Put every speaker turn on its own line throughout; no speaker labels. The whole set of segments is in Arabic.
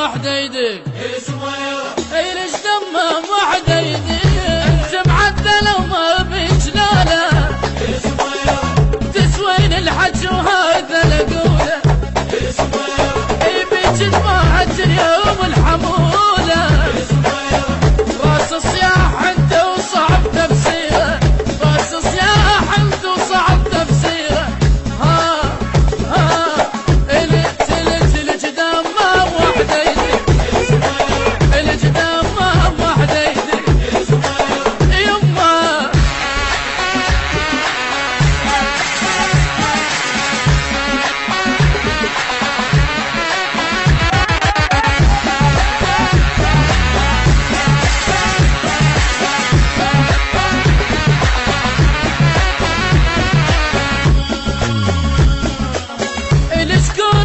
وحديدي اي ليش دمام وحديدي انت معدل وما بجلاله تسوين الحج وهذا لقوله اي بيجد ما اجر يوم الحموله راس الصياح انت وصعب تفسيره راس الصياح انت وصعب تفسيره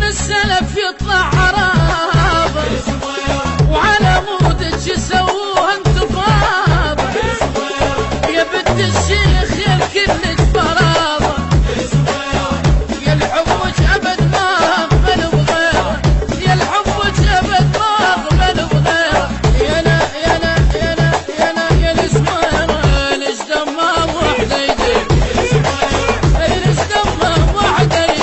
السلف يطلع عرابة وعلى مودك يسووها انتفاضة يا بنت الشيخ يا الكلك فرابة يا الحبك ابد ما اقبل بغيره يا الحبك ابد ما اقبل بغيره يانا يانا يانا يانا يا الاسميرة ليش دمام وحديدي ليش دمام وحديدي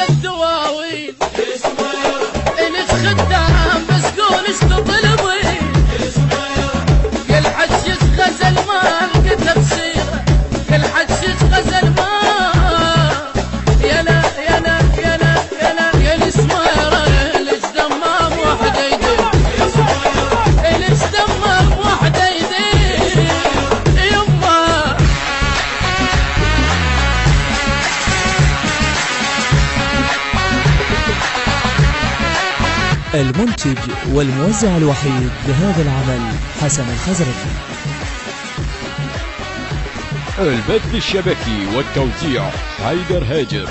الدواوين إلك خدام بس قولش تطلبي كل حج يتغزل ما لقيت بصيره كل حج يتغزل ما يانا يانا يانا يانا يا الاسميره ليش دمام وحديدي ليش دمام وحديدي يما
المنتج والموزع الوحيد لهذا العمل حسن الخزرجي.
البث الشبكي والتوزيع حيدر هاجر.